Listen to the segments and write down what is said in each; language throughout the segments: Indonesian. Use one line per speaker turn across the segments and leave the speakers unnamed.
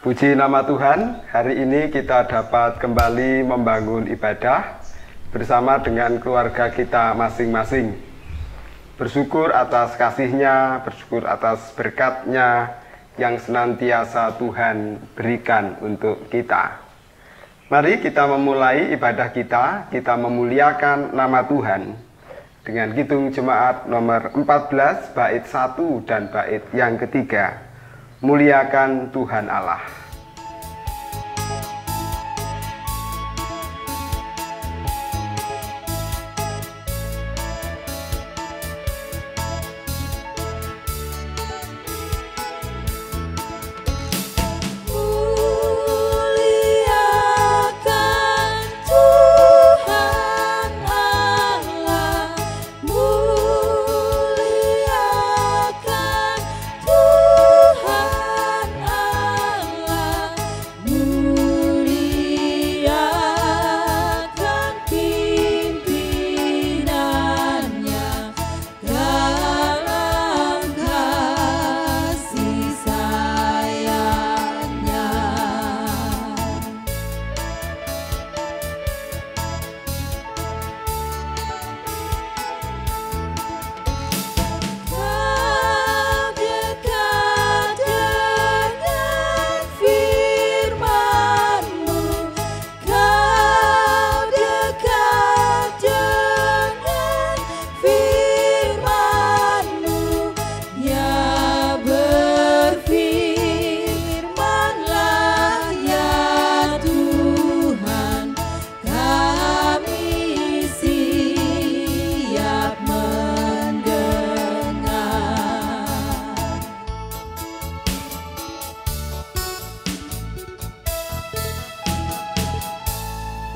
Puji nama Tuhan, hari ini kita dapat kembali membangun ibadah bersama dengan keluarga kita masing-masing. Bersyukur atas kasih-Nya, bersyukur atas berkat-Nya yang senantiasa Tuhan berikan untuk kita. Mari kita memulai ibadah kita memuliakan nama Tuhan dengan Kidung Jemaat nomor 14 bait 1 dan bait yang ketiga. Muliakan Tuhan Allah.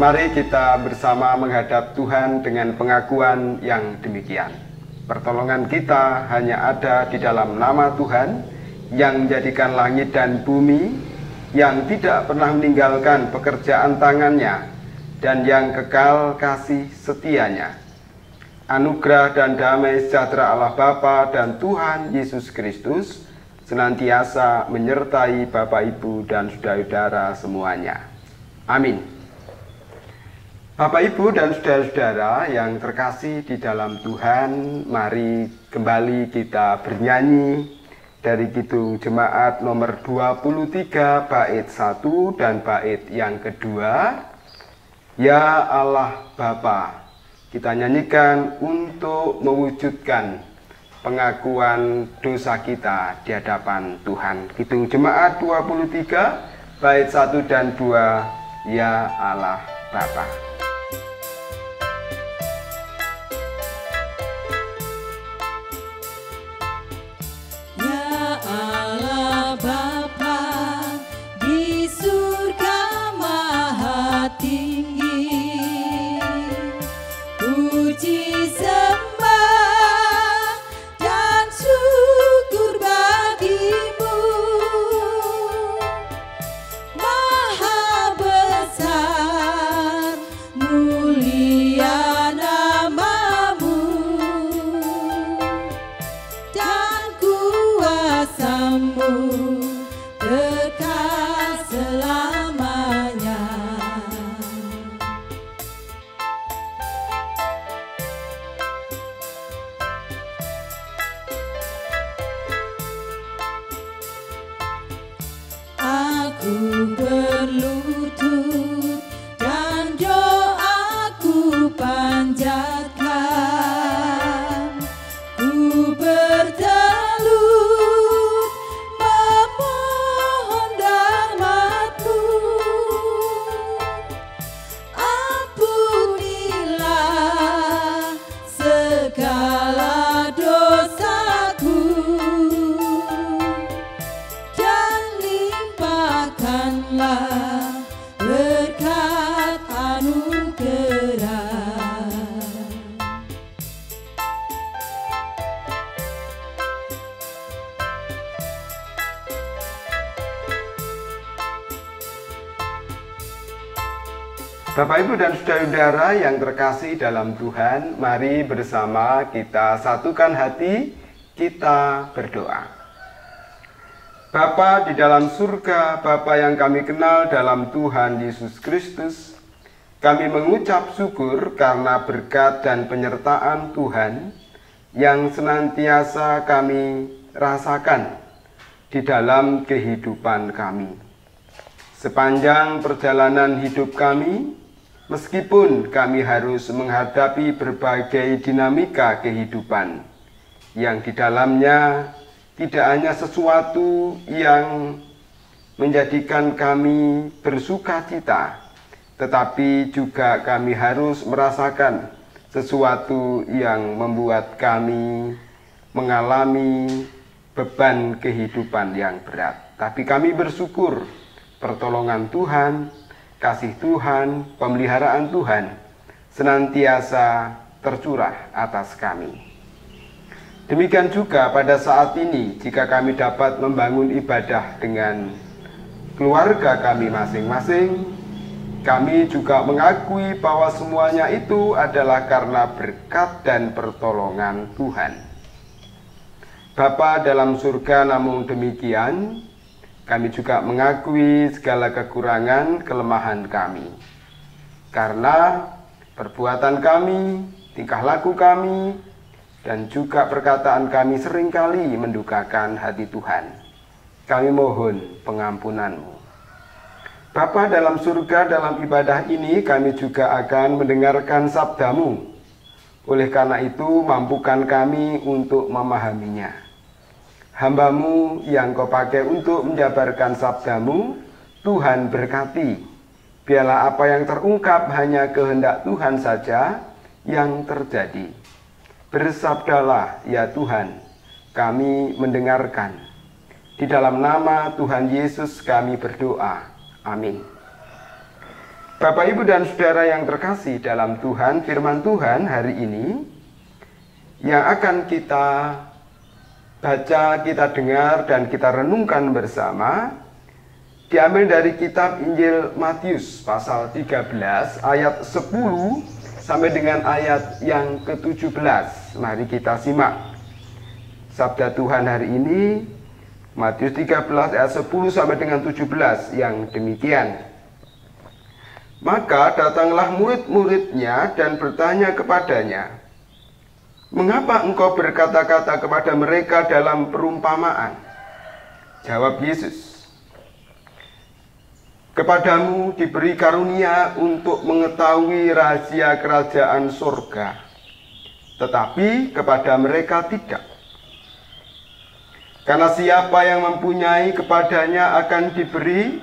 Mari kita bersama menghadap Tuhan dengan pengakuan yang demikian. Pertolongan kita hanya ada di dalam nama Tuhan yang menjadikan langit dan bumi, yang tidak pernah meninggalkan pekerjaan tangannya, dan yang kekal kasih setianya. Anugerah dan damai sejahtera Allah Bapa dan Tuhan Yesus Kristus senantiasa menyertai Bapak, Ibu, dan saudara-saudara semuanya. Amin. Bapak, Ibu, dan saudara-saudara yang terkasih di dalam Tuhan, mari kembali kita bernyanyi dari Kidung Jemaat nomor 23 bait 1 dan bait yang kedua. Ya Allah Bapa, kita nyanyikan untuk mewujudkan pengakuan dosa kita di hadapan Tuhan. Kidung Jemaat 23 bait 1 dan 2. Ya Allah Bapa. Bapak, Ibu, dan saudara-saudara yang terkasih dalam Tuhan, mari bersama kita satukan hati, kita berdoa. Bapa di dalam surga, Bapa yang kami kenal dalam Tuhan Yesus Kristus, kami mengucap syukur karena berkat dan penyertaan Tuhan yang senantiasa kami rasakan di dalam kehidupan kami. Sepanjang perjalanan hidup kami, meskipun kami harus menghadapi berbagai dinamika kehidupan, yang di dalamnya tidak hanya sesuatu yang menjadikan kami bersuka cita, tetapi juga kami harus merasakan sesuatu yang membuat kami mengalami beban kehidupan yang berat. Tapi kami bersyukur pertolongan Tuhan, kasih Tuhan, pemeliharaan Tuhan senantiasa tercurah atas kami. Demikian juga pada saat ini, jika kami dapat membangun ibadah dengan keluarga kami masing-masing, kami juga mengakui bahwa semuanya itu adalah karena berkat dan pertolongan Tuhan. Bapa dalam surga, namun demikian, kami juga mengakui segala kekurangan, kelemahan kami. Karena perbuatan kami, tingkah laku kami, dan juga perkataan kami seringkali mendukakan hati Tuhan. Kami mohon pengampunan-Mu. Bapa dalam surga, dalam ibadah ini kami juga akan mendengarkan sabda-Mu. Oleh karena itu, mampukan kami untuk memahaminya. Hamba-Mu yang Kau pakai untuk menjabarkan sabda-Mu, Tuhan berkati. Biarlah apa yang terungkap hanya kehendak Tuhan saja yang terjadi. Bersabdalah ya Tuhan, kami mendengarkan. Di dalam nama Tuhan Yesus kami berdoa. Amin. Bapak, Ibu, dan Saudara yang terkasih dalam Tuhan, firman Tuhan hari ini yang akan kita baca, kita dengar, dan kita renungkan bersama diambil dari kitab Injil Matius pasal 13 ayat 10 sampai dengan ayat yang ke-17. Mari kita simak sabda Tuhan hari ini, Matius 13 ayat 10 sampai dengan 17 yang demikian. Maka datanglah murid-muridnya dan bertanya kepadanya, "Mengapa engkau berkata-kata kepada mereka dalam perumpamaan?" Jawab Yesus, "Kepadamu diberi karunia untuk mengetahui rahasia kerajaan surga, tetapi kepada mereka tidak. Karena siapa yang mempunyai kepadanya akan diberi,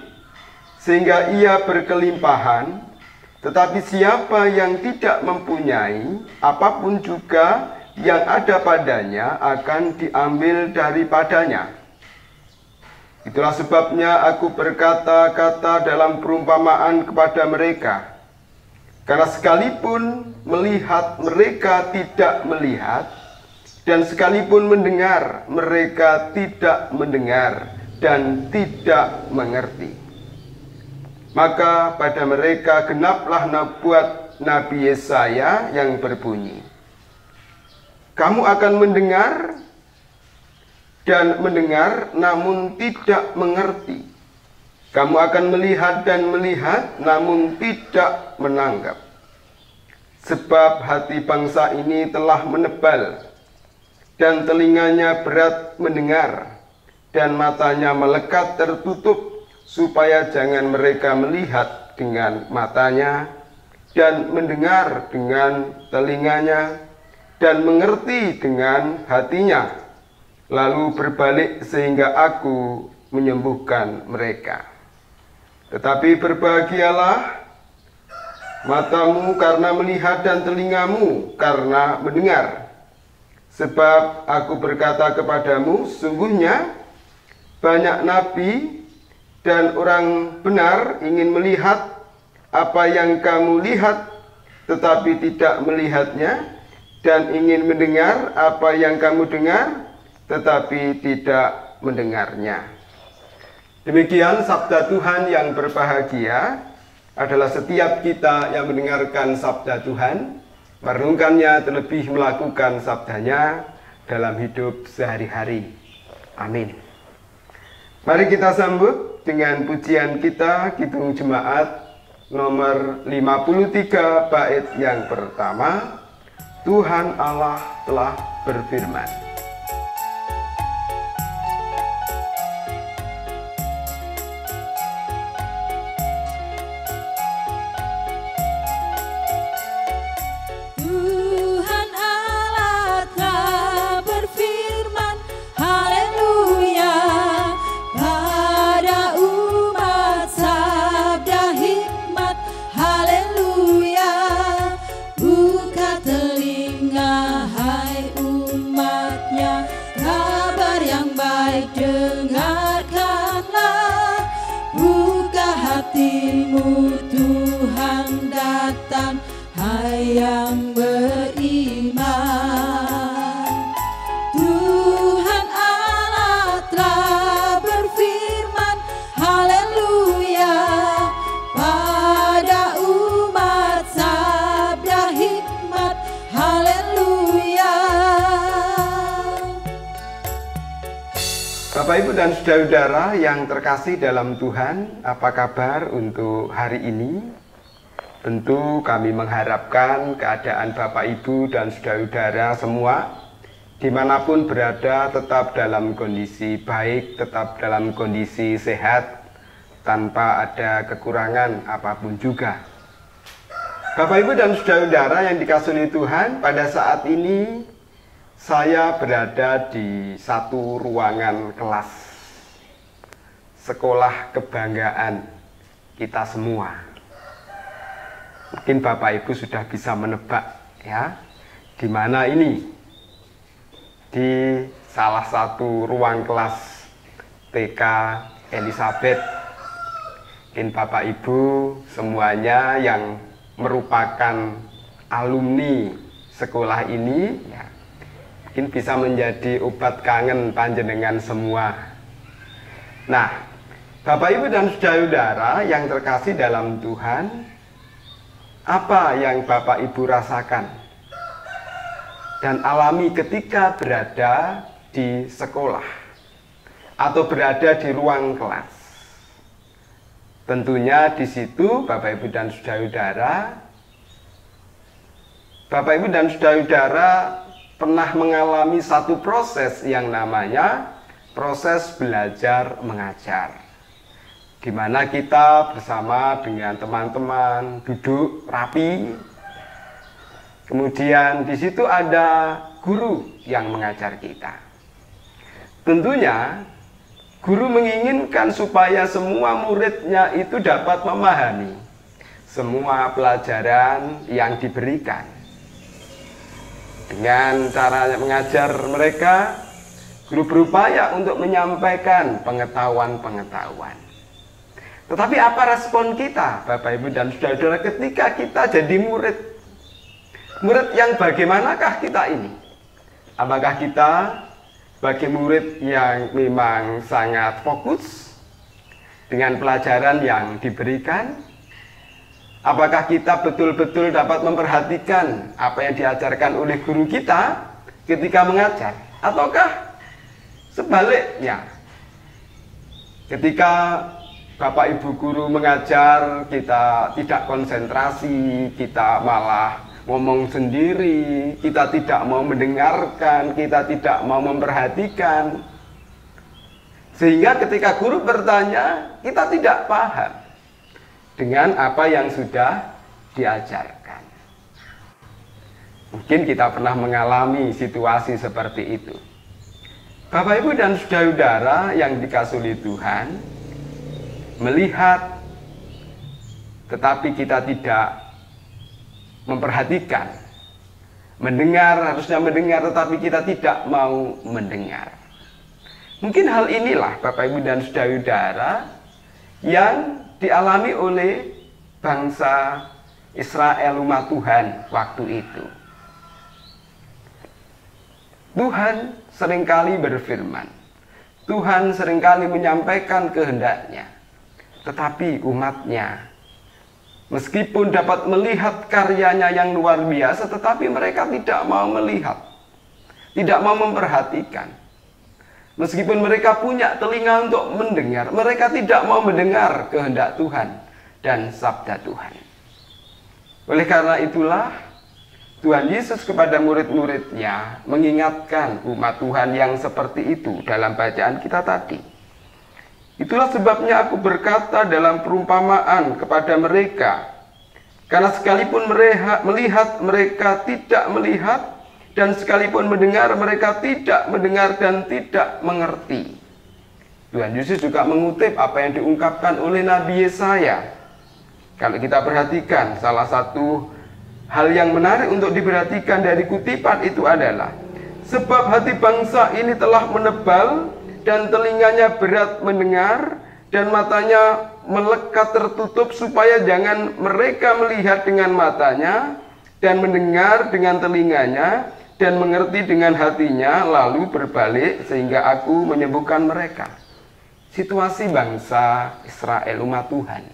sehingga ia berkelimpahan, tetapi siapa yang tidak mempunyai, apapun juga yang ada padanya akan diambil daripadanya. Itulah sebabnya aku berkata-kata dalam perumpamaan kepada mereka. Karena sekalipun melihat mereka tidak melihat, dan sekalipun mendengar mereka tidak mendengar dan tidak mengerti. Maka pada mereka genaplah nubuat Nabi Yesaya yang berbunyi, kamu akan mendengar dan mendengar namun tidak mengerti. Kamu akan melihat dan melihat namun tidak menangkap. Sebab hati bangsa ini telah menebal, dan telinganya berat mendengar, dan matanya melekat tertutup, supaya jangan mereka melihat dengan matanya, dan mendengar dengan telinganya, dan mengerti dengan hatinya, lalu berbalik sehingga aku menyembuhkan mereka. Tetapi berbahagialah matamu karena melihat dan telingamu karena mendengar. Sebab aku berkata kepadamu, sungguhnya banyak nabi dan orang benar ingin melihat apa yang kamu lihat, tetapi tidak melihatnya, dan ingin mendengar apa yang kamu dengar, tetapi tidak mendengarnya. Demikian sabda Tuhan yang berbahagia adalah setiap kita yang mendengarkan sabda Tuhan, merenungkannya, terlebih melakukan sabdanya dalam hidup sehari-hari. Amin. Mari kita sambut dengan pujian kita, Kidung Jemaat nomor 53 bait yang pertama. Tuhan Allah telah berfirman.
Dengarkanlah, buka hatimu, Tuhan datang, hai yang beriman. Tuhan Allah telah berfirman, haleluya, pada umat sabda hikmat, haleluya.
Bapak, Ibu, dan saudara-saudara yang terkasih dalam Tuhan, apa kabar untuk hari ini? Tentu kami mengharapkan keadaan Bapak, Ibu, dan saudara-saudara semua dimanapun berada tetap dalam kondisi baik, tetap dalam kondisi sehat, tanpa ada kekurangan apapun juga. Bapak, Ibu, dan saudara-saudara yang dikasihi Tuhan, pada saat ini saya berada di satu ruangan kelas sekolah kebanggaan kita semua. Mungkin Bapak Ibu sudah bisa menebak ya, di mana ini? Di salah satu ruang kelas TK Elizabeth. Mungkin Bapak Ibu semuanya yang merupakan alumni sekolah ini ya, mungkin bisa menjadi obat kangen panjenengan semua. Nah, Bapak, Ibu, dan saudara-saudara yang terkasih dalam Tuhan, apa yang Bapak Ibu rasakan dan alami ketika berada di sekolah atau berada di ruang kelas? Tentunya di situ Bapak, Ibu, dan saudara-saudara, Bapak, Ibu, dan saudara-saudara pernah mengalami satu proses yang namanya proses belajar mengajar, di mana kita bersama dengan teman-teman duduk rapi, kemudian di situ ada guru yang mengajar kita. Tentunya guru menginginkan supaya semua muridnya itu dapat memahami semua pelajaran yang diberikan. Dengan cara mengajar mereka, guru berupaya untuk menyampaikan pengetahuan-pengetahuan. Tetapi apa respon kita, Bapak, Ibu, dan saudara-saudara, ketika kita jadi murid? Murid yang bagaimanakah kita ini? Apakah kita bagi murid yang memang sangat fokus dengan pelajaran yang diberikan? Apakah kita betul-betul dapat memperhatikan apa yang diajarkan oleh guru kita ketika mengajar? Ataukah sebaliknya, ketika Bapak Ibu guru mengajar, kita tidak konsentrasi, kita malah ngomong sendiri, kita tidak mau mendengarkan, kita tidak mau memperhatikan, sehingga ketika guru bertanya, kita tidak paham dengan apa yang sudah diajarkan. Mungkin kita pernah mengalami situasi seperti itu. Bapak, Ibu, dan saudara-saudara yang dikasihi Tuhan, melihat tetapi kita tidak memperhatikan, mendengar, harusnya mendengar tetapi kita tidak mau mendengar. Mungkin hal inilah Bapak, Ibu, dan saudara-saudara yang dialami oleh bangsa Israel, umat Tuhan waktu itu. Tuhan seringkali berfirman, Tuhan seringkali menyampaikan kehendaknya, tetapi umatnya meskipun dapat melihat karyanya yang luar biasa, tetapi mereka tidak mau melihat, tidak mau memperhatikan. Meskipun mereka punya telinga untuk mendengar, mereka tidak mau mendengar kehendak Tuhan dan sabda Tuhan. Oleh karena itulah, Tuhan Yesus kepada murid-muridnya mengingatkan umat Tuhan yang seperti itu dalam bacaan kita tadi. Itulah sebabnya aku berkata dalam perumpamaan kepada mereka, karena sekalipun melihat mereka tidak melihat, dan sekalipun mendengar mereka tidak mendengar dan tidak mengerti. Tuhan Yesus juga mengutip apa yang diungkapkan oleh Nabi Yesaya. Kalau kita perhatikan, salah satu hal yang menarik untuk diperhatikan dari kutipan itu adalah, sebab hati bangsa ini telah menebal dan telinganya berat mendengar dan matanya melekat tertutup, supaya jangan mereka melihat dengan matanya dan mendengar dengan telinganya dan mengerti dengan hatinya, lalu berbalik sehingga aku menyembuhkan mereka. Situasi bangsa Israel, umat Tuhan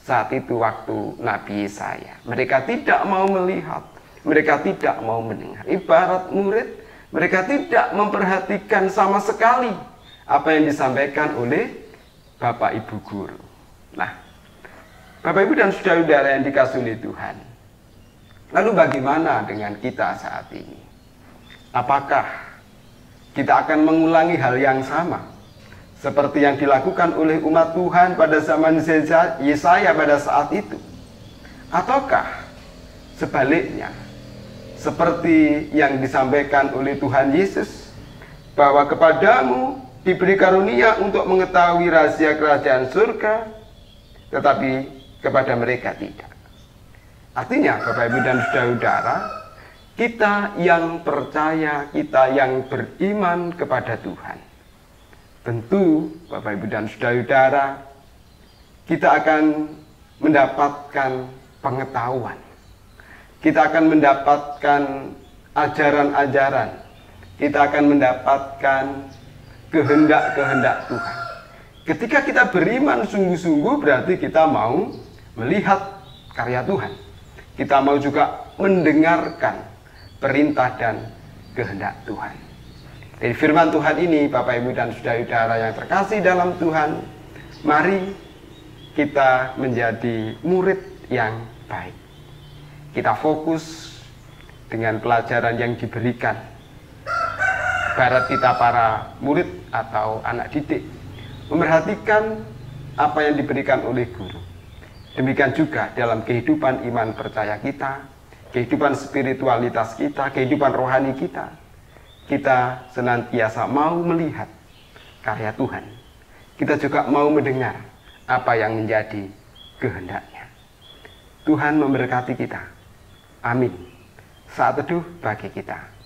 saat itu waktu Nabi Yesaya, mereka tidak mau melihat, mereka tidak mau mendengar. Ibarat murid, mereka tidak memperhatikan sama sekali apa yang disampaikan oleh Bapak Ibu guru. Nah, Bapak Ibu dan saudara-saudara yang dikasihi oleh Tuhan, lalu bagaimana dengan kita saat ini? Apakah kita akan mengulangi hal yang sama seperti yang dilakukan oleh umat Tuhan pada zaman Yesaya pada saat itu? Ataukah sebaliknya, seperti yang disampaikan oleh Tuhan Yesus, bahwa kepadamu diberi karunia untuk mengetahui rahasia kerajaan surga, tetapi kepada mereka tidak. Artinya, Bapak Ibu dan saudara-saudara, kita yang percaya, kita yang beriman kepada Tuhan, tentu Bapak Ibu dan saudara-saudara, kita akan mendapatkan pengetahuan, kita akan mendapatkan ajaran-ajaran, kita akan mendapatkan kehendak-kehendak Tuhan. Ketika kita beriman sungguh-sungguh, berarti kita mau melihat karya Tuhan, kita mau juga mendengarkan perintah dan kehendak Tuhan. Dari firman Tuhan ini, Bapak Ibu dan saudara-saudara yang terkasih dalam Tuhan, mari kita menjadi murid yang baik. Kita fokus dengan pelajaran yang diberikan. Ibarat kita para murid atau anak didik, memperhatikan apa yang diberikan oleh guru. Demikian juga dalam kehidupan iman percaya kita, kehidupan spiritualitas kita, kehidupan rohani kita, kita senantiasa mau melihat karya Tuhan. Kita juga mau mendengar apa yang menjadi kehendaknya. Tuhan memberkati kita. Amin. Saat teduh bagi kita.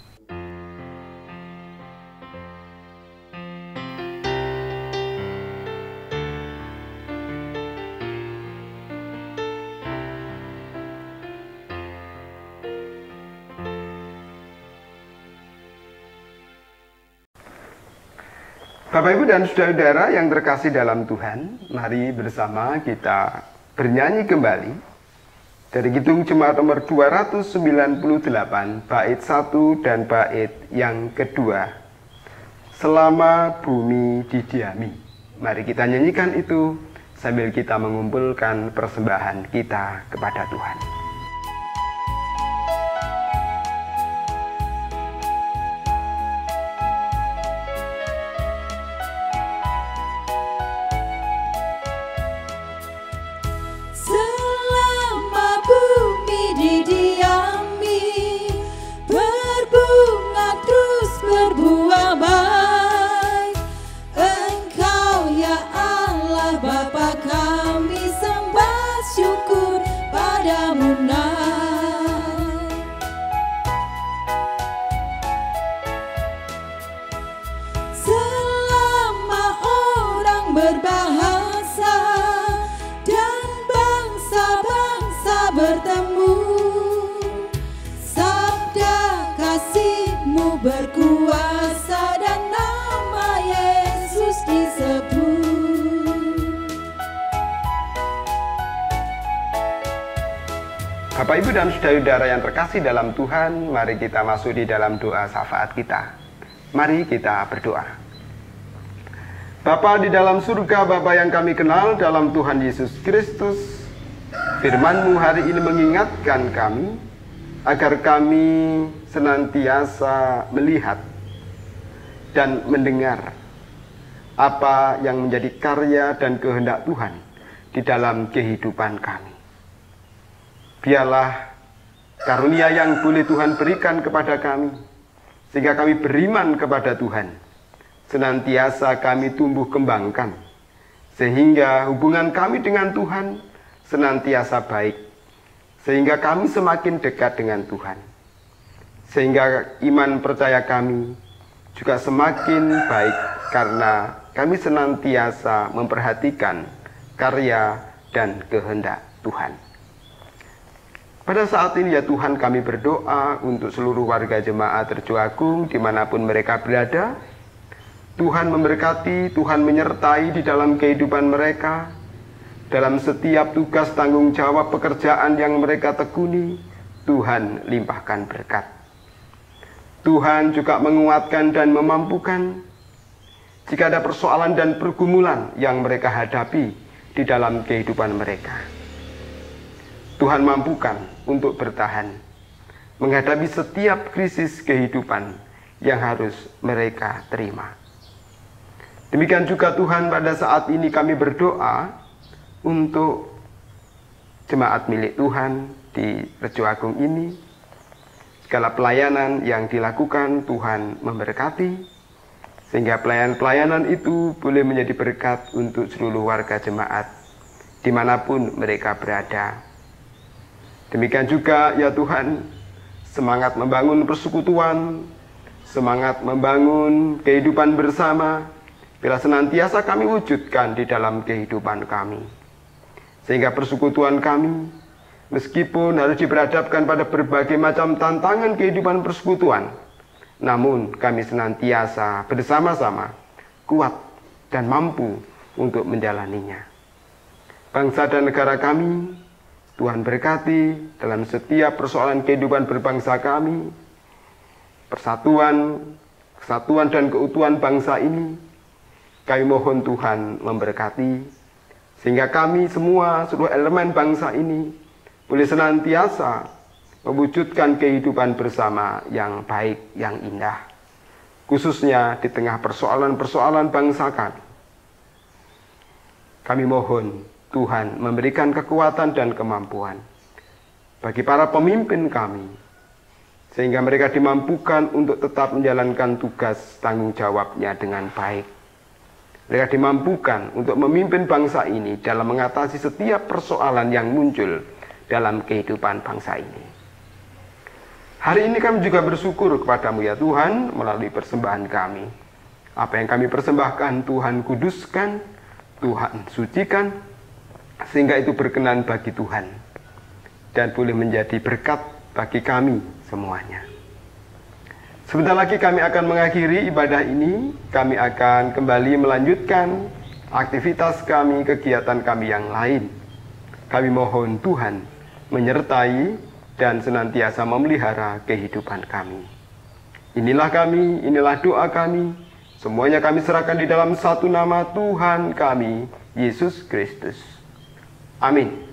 Bapak Ibu dan saudara-saudara yang terkasih dalam Tuhan, mari bersama kita bernyanyi kembali dari Kidung Jemaat nomor 298, bait 1 dan bait yang kedua. Selama bumi didiami. Mari kita nyanyikan itu sambil kita mengumpulkan persembahan kita kepada Tuhan.
Berbahasa dan bangsa-bangsa bertemu, sabda kasih-Mu berkuasa dan nama Yesus disebut.
Bapak Ibu dan saudara-saudara yang terkasih dalam Tuhan, mari kita masuk di dalam doa syafaat kita. Mari kita berdoa. Bapa di dalam surga, Bapa yang kami kenal dalam Tuhan Yesus Kristus, firman-Mu hari ini mengingatkan kami agar kami senantiasa melihat dan mendengar apa yang menjadi karya dan kehendak Tuhan di dalam kehidupan kami. Biarlah karunia yang boleh Tuhan berikan kepada kami, sehingga kami beriman kepada Tuhan, senantiasa kami tumbuh kembangkan, sehingga hubungan kami dengan Tuhan senantiasa baik, sehingga kami semakin dekat dengan Tuhan, sehingga iman percaya kami juga semakin baik, karena kami senantiasa memperhatikan karya dan kehendak Tuhan. Pada saat ini ya Tuhan, kami berdoa untuk seluruh warga jemaat Rejo Agung dimanapun mereka berada. Tuhan memberkati, Tuhan menyertai di dalam kehidupan mereka, dalam setiap tugas tanggung jawab pekerjaan yang mereka tekuni. Tuhan limpahkan berkat. Tuhan juga menguatkan dan memampukan jika ada persoalan dan pergumulan yang mereka hadapi di dalam kehidupan mereka. Tuhan mampukan untuk bertahan menghadapi setiap krisis kehidupan yang harus mereka terima. Demikian juga Tuhan, pada saat ini kami berdoa untuk jemaat milik Tuhan di Rejo Agung ini. Segala pelayanan yang dilakukan Tuhan memberkati, sehingga pelayanan itu boleh menjadi berkat untuk seluruh warga jemaat dimanapun mereka berada. Demikian juga ya Tuhan, semangat membangun persekutuan, semangat membangun kehidupan bersama, bila senantiasa kami wujudkan di dalam kehidupan kami, sehingga persekutuan kami, meskipun harus diberhadapkan pada berbagai macam tantangan kehidupan persekutuan, namun kami senantiasa bersama-sama kuat dan mampu untuk menjalaninya. Bangsa dan negara kami, Tuhan berkati dalam setiap persoalan kehidupan berbangsa kami. Persatuan, kesatuan dan keutuhan bangsa ini, kami mohon Tuhan memberkati, sehingga kami semua, seluruh elemen bangsa ini, boleh senantiasa mewujudkan kehidupan bersama yang baik, yang indah, khususnya di tengah persoalan-persoalan bangsa kami. Kami mohon Tuhan memberikan kekuatan dan kemampuan bagi para pemimpin kami, sehingga mereka dimampukan untuk tetap menjalankan tugas tanggung jawabnya dengan baik. Mereka dimampukan untuk memimpin bangsa ini dalam mengatasi setiap persoalan yang muncul dalam kehidupan bangsa ini. Hari ini kami juga bersyukur kepada-Mu ya Tuhan melalui persembahan kami. Apa yang kami persembahkan Tuhan kuduskan, Tuhan sucikan, sehingga itu berkenan bagi Tuhan dan boleh menjadi berkat bagi kami semuanya. Sebentar lagi kami akan mengakhiri ibadah ini. Kami akan kembali melanjutkan aktivitas kami, kegiatan kami yang lain. Kami mohon Tuhan menyertai dan senantiasa memelihara kehidupan kami. Inilah kami, inilah doa kami. Semuanya kami serahkan di dalam satu nama Tuhan kami, Yesus Kristus. Amin.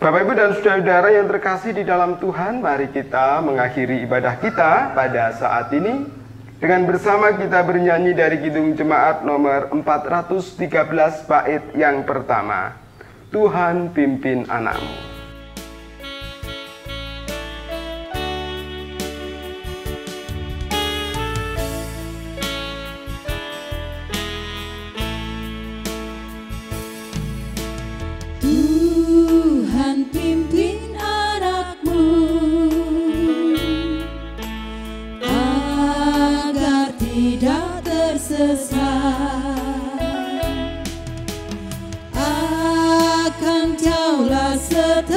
Bapak, Ibu, dan saudara-saudara yang terkasih di dalam Tuhan, mari kita mengakhiri ibadah kita pada saat ini dengan bersama kita bernyanyi dari Kidung Jemaat nomor 413 bait yang pertama. Tuhan pimpin anakmu.
Tuhan pimpin anakmu agar tidak tersesat, akan jauhlah setia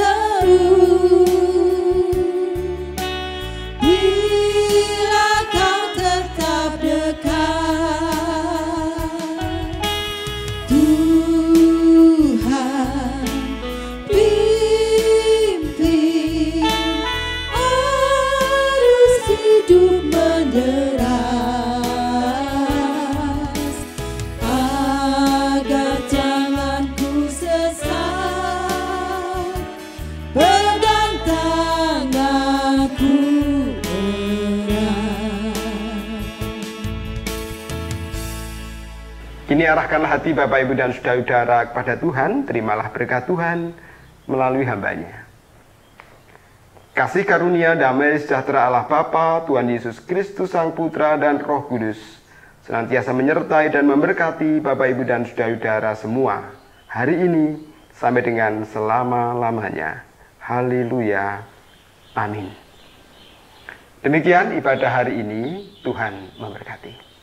Kini arahkanlah hati Bapak, Ibu, dan saudara-saudara kepada Tuhan. Terimalah berkat Tuhan melalui hamba-Nya. Kasih karunia, damai, sejahtera Allah Bapa, Tuhan Yesus Kristus Sang Putra, dan Roh Kudus senantiasa menyertai dan memberkati Bapak, Ibu, dan saudara-saudara semua hari ini sampai dengan selama-lamanya. Haleluya. Amin. Demikian ibadah hari ini. Tuhan memberkati.